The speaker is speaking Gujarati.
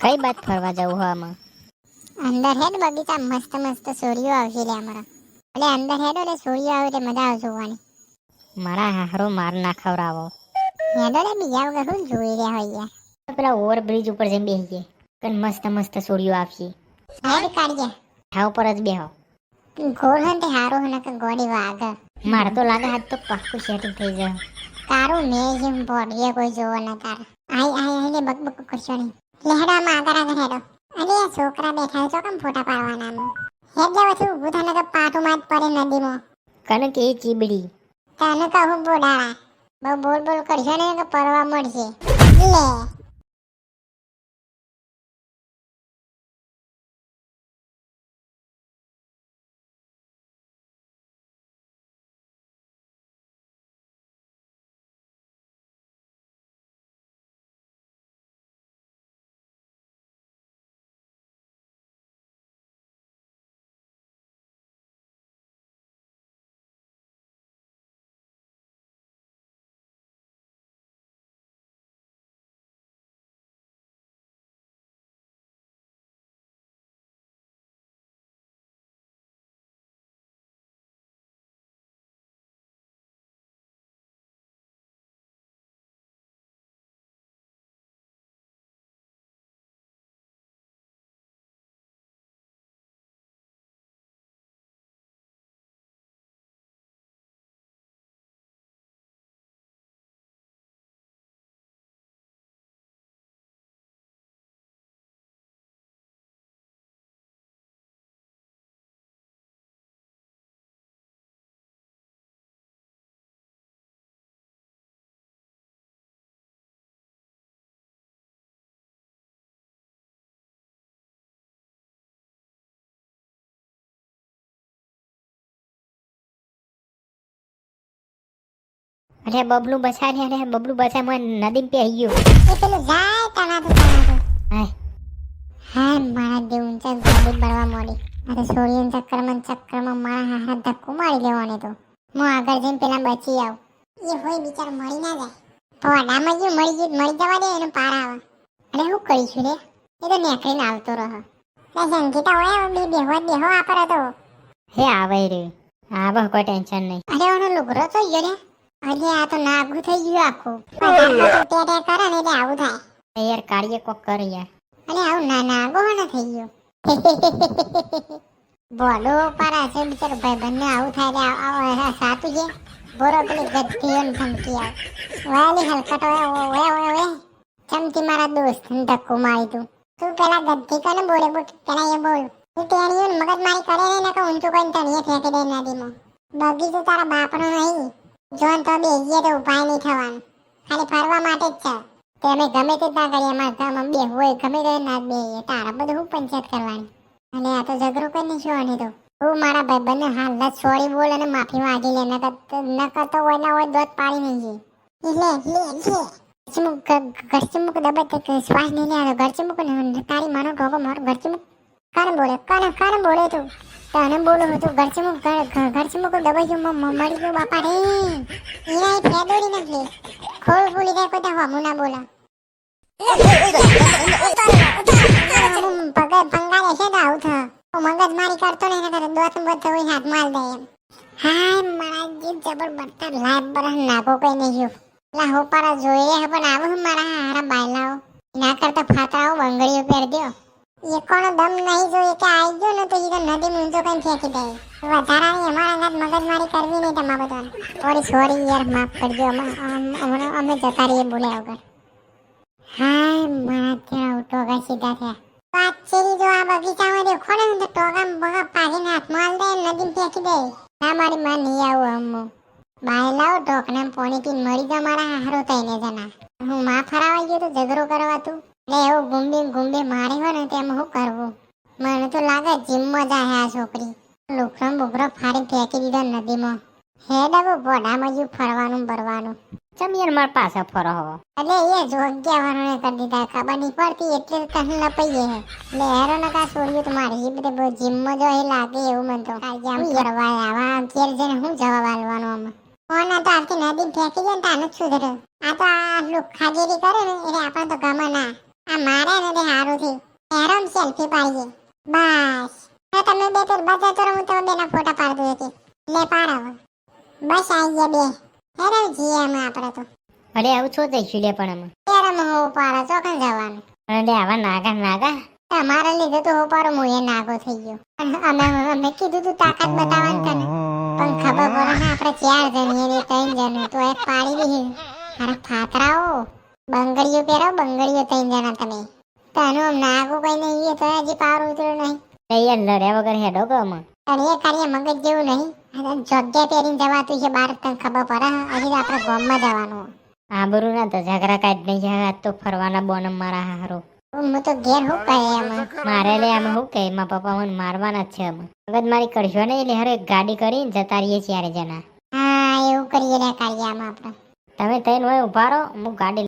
કઈ બાત ફરવા જવું આમાં? અંદર હેડ બગીચા મસ્ત મસ્ત સોરીઓ આવશે રે અમારા. એટલે અંદર હેડો રે સોરીઓ આવે એટલે મજા આવે જોવાની. મારા હારો માર ના ખવરાવો. હેડો રે બીજા વગર શું જોઈ રહ્યા હોય યાર. પેલા ઓવરબ્રિજ ઉપર જઈને બેસીએ. કઈ મસ્ત મસ્ત સોરીઓ આવશે. હેડ કાઢીએ. ઠાવ પર જ બેહો. ઘોર હન તે હારો હન કે ગોડી વાગ. મારે તો લાગે હાથ તો પાક્કું સેટિંગ થઈ જાય. તારું મેં જેમ બોડીએ કોઈ જોવો ના તાર. આઈ ને બક કરશો નહીં. લેહડામાં આગળ હેડો. અરે આ છોકરા બેઠા છો કેમ ફોટા પાડવાના આમાં? હેડ જાવ છું ઊભું થને કે પાટુમાં જ પડે નદીમાં. કને કે ચીબડી. તને કહું બોડાળા. બહુ બોલ કરશો ને કે પરવા મળશે. લે અરે બબલું બચા રે. અરે બબલું બચા મને નદી પે ગયો. એ પેલું જાય તણાતું. હાય હા મારા દેવ ઊંચા ગોડી બળવા મોડી. અરે સોરિયન ચક્કરમાં મારા હાથ ધક્કો મારી લેવાને તો. હું આગળ જઈને પેલા બચી આવ. એ હોય બિચાર મળી ના જાય. પોડામાં જો મળી જવા દે એનો પાર આવે. અરે હું કરીશું રે? એ તો નેકરીને આવતો રહ. લે સંગીતા હોય બેહો આપર હતો. હે આવે રે. આવો કોઈ ટેન્શન નહીં. અરે ઓનો લુગરો તો ગયો રે. અરે આ તો નાગું થઈ ગયું આખું. ટેટે કરે ને એટલે આવું થાય. યાર કાઢીએ કોક કર યાર. અરે આવું નાગો ને થઈ ગયો. બોલો પારા છે બિચારો ભાઈ બંને આવું થાય રે. સાતું છે બોરો પેલી ગદ્દીઓને ધમકી આવ. વાલી હલકટ ઓએ ચમચી મારા દોસ્ત ધક્કો મારી તું પેલા ગદ્દી કને બોલે પેલા એ બોલ તું ટેણીઓ મગજ મારી કરે ને કે ઊંચું કઈને તણીએ ફેંકી દે નદીમાં. બગીચું તારા બાપનો નહીં. જોન તો બેહીએ તો ઉપાય નહીં થવાનું. ખાલી ફરવા માટે જ છે. તે અમે ગમે તે ના કરીએ અમારા ગામમાં બે હોય ગમે તે ના બેહીએ. તારા બધું હું પંચાયત કરવાની. અને આ તો ઝઘડો કરી જોવાને તો હું મારા ભાઈ બંને હાલ જ છોડી બોલ અને માફી માંગી લે. ન કરતો હોય ના હોય દોત પાડી નહીં ઘરચી મૂક દબત શ્વાસ નહીં લે. ઘરચી મૂક ને તારી માનો ઢોકો મારો ઘરચી મૂક. કાને બોલે તું તને બોલું હતું ઘરચી મૂક દબાઈ ગયું મળી ગયું બાપા રે. એના ફેદોડી નથી ખોલ ફૂલી જાય કોઈ હમું ના બોલા. પંગા લેશે તો આવું થા. મગજ મારી કરતો ને એને કરે દોત બધો હોય હાથ માર દે એમ. હાય મારા જીત જબર બરતા લાઈફ બરહ નાગો કઈ નહીં ગયો. લા હો પારા જોઈ રે પણ આવું મારા હારા બાયલાઓ ના કરતા ફાટાઓ બંગડીઓ પહેર દ્યો. એ કોનો દમ નહીં જોઈએ કે આવી ગયો ને તો એ તો નદી ઊંચો કઈ ફેંકી દે. વધારાની અમારા મગજ મારી કરવી નહીં તમારા બધાને. સોરી યાર માફ કરજો. અમે જતા રહીએ બોલ્યા વગર. હાય મારા ત્યાં ટોગા સીધા થયા. પાછેરી જો આ બગીચામાં દેખો ને તો ટોગા બગા પાડીને હાથમાં દે નદી ફેંકી દે. ના મારી માં નહીં આવું અમ્મો. બાયલાઓ ઢોકના પોણી પીને મરી જા મારા હારો થઈને જના. હું માં ફરાવા ગયો તો ઝઘડો કરવા તું. એટલે એવું ગુંબી મારી હોય ને તેમ શું કરવું? મને તો લાગે જીમમાં જાય આ છોકરી. લુખરો બુખરો ફાડી ફેંકી દીધો નદીમાં. હે ડબો બોડામાં જ ફરવાનું બરવાનું. ચમ યાર માર પાસે ફરો હો. એટલે એ જોગ્યા વાળાને કરી દીધા ખબર નહીં પડતી એટલે તને લપાઈએ હે. એટલે હેરો ને કા છોડ્યું તો મારી હિબરે બહુ જીમમાં જો એ લાગે એવું મને તો. આમ કરવાય આવા ઘેર જઈને હું જવાબ આલવાનો આમાં. કોના તો આખી નદી ફેંકી દે ને તાને જ સુધરે. આ તો આ લુખાગીરી કરે ને એટલે આપણે તો ગમે ના. આ મારે ને તે સારું થયું. સેલ્ફી પાડીએ. બસ હવે તમે બે તો બચા તો હું તમે બેના ફોટા પાડી હતી. લે પાડાવો. બસ આઈ ગયા બે. હેરે જીએમ આપણે તો. અરે આવું છો જઈશું લે પણ અમે. ત્યારે હું પાડો ચોકન જવાનું. અરે આવા નાગા તમારા લીધે તો હું પાડો હું એ નાગો થઈ ગયો. અમે કીધું તું તાકાત બતાવવાનું તને. પણ ખબર પડે ને આપણે 4 જણીએ ને 3 જણ તો એક પાડી દીધી. અરે ફાતરાઓ બંગડીઓ પહેરો બંગડીઓ 3 જણા તમે. તને આમ નાગો કઈ નહીં તો હજી પાર ઉતર્યો નહીં. યાર લડ્યા વગર હેડો કે અમે. અને એ કાર્ય મગજ જેવું નહીં. જગ્યા પહેરીને જવાતું છે બહાર તને ખબર પડે હજી તો આપણે ગામમાં જવાનું. આબરૂ ના તો ઝઘડા કાઢ નહીં જાય આજ તો ફરવાના બોનમ મારા હારો. હું તો ઘેર હું કહે એમાં. મારે લે અમે શું કહે મારા પપ્પા મને મારવાના જ છે અમે. મગજ મારી કરશો ને એટલે હારો એક ગાડી કરીને જતા રહીએ 4 જણા. હા એવું કરીએ રે કાર્યમાં આપણે. તમે તઈને હોય ઉભા રહો હું ગાડી